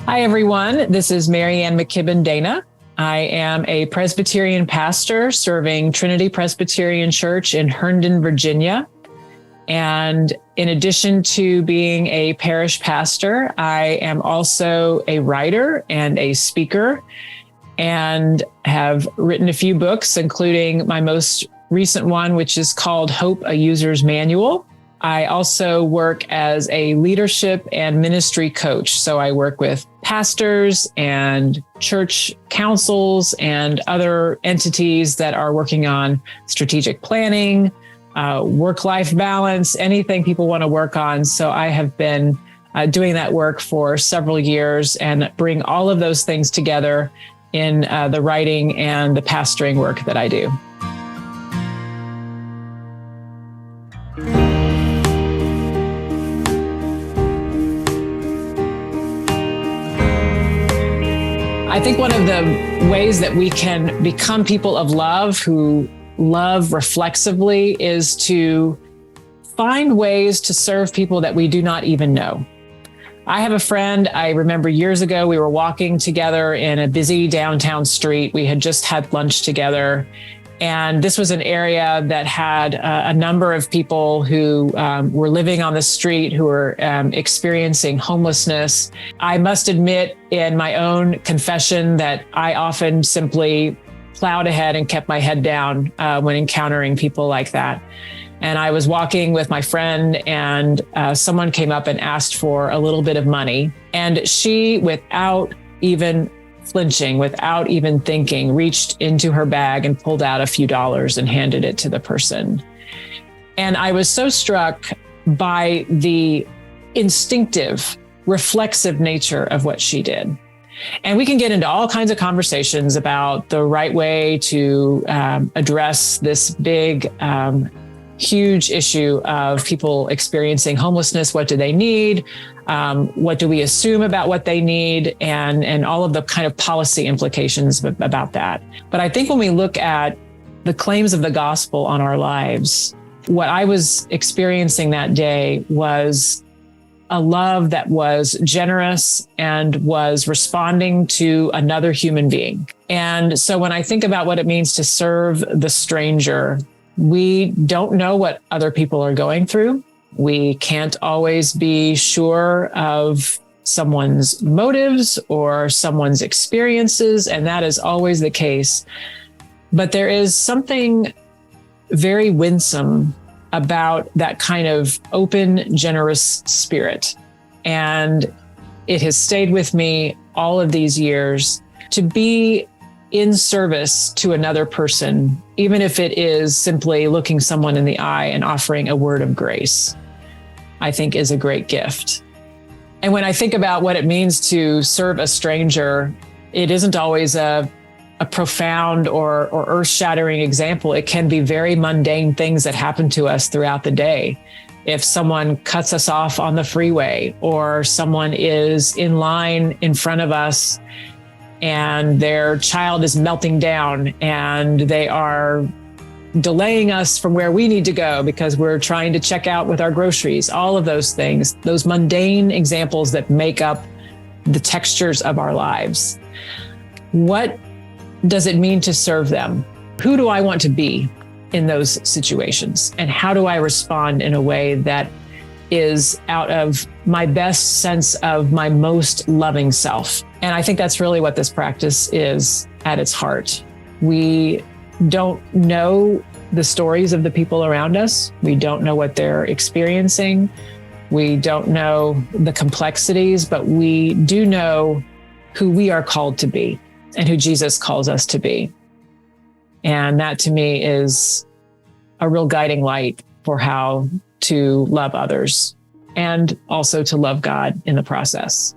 Hi, everyone. This is Mary Ann McKibben Dana. I am a Presbyterian pastor serving Trinity Presbyterian Church in Herndon, Virginia. And in addition to being a parish pastor, I am also a writer and a speaker and have written a few books, including my most recent one, which is called Hope, a User's Manual. I also work as a leadership and ministry coach. So I work with pastors and church councils and other entities that are working on strategic planning, work-life balance, anything people want to work on. So I have been doing that work for several years and bring all of those things together in the writing and the pastoring work that I do. I think one of the ways that we can become people of love who love reflexively is to find ways to serve people that we do not even know. I have a friend, I remember years ago, we were walking together in a busy downtown street. We had just had lunch together. And this was an area that had a number of people who were living on the street, who were experiencing homelessness. I must admit in my own confession that I often simply plowed ahead and kept my head down when encountering people like that. And I was walking with my friend and someone came up and asked for a little bit of money. And she, without even flinching, without even thinking, reached into her bag and pulled out a few dollars and handed it to the person. And I was so struck by the instinctive, reflexive nature of what she did. And we can get into all kinds of conversations about the right way to address this big, huge issue of people experiencing homelessness. What do they need? What do we assume about what they need? And all of the kind of policy implications about that. But I think when we look at the claims of the gospel on our lives, what I was experiencing that day was a love that was generous and was responding to another human being. And so when I think about what it means to serve the stranger, we don't know what other people are going through. We can't always be sure of someone's motives or someone's experiences, and that is always the case. But there is something very winsome about that kind of open, generous spirit. And it has stayed with me all of these years to be in service to another person, even if it is simply looking someone in the eye and offering a word of grace, I think is a great gift. And when I think about what it means to serve a stranger, it isn't always a profound or earth-shattering example. It can be very mundane things that happen to us throughout the day. If someone cuts us off on the freeway, or someone is in line in front of us and their child is melting down and they are delaying us from where we need to go because we're trying to check out with our groceries, all of those things, those mundane examples that make up the textures of our lives. What does it mean to serve them? Who do I want to be in those situations? And how do I respond in a way that is out of my best sense of my most loving self? And I think that's really what this practice is at its heart. We don't know the stories of the people around us. We don't know what they're experiencing. We don't know the complexities, but we do know who we are called to be and who Jesus calls us to be. And that to me is a real guiding light for how to love others and also to love God in the process.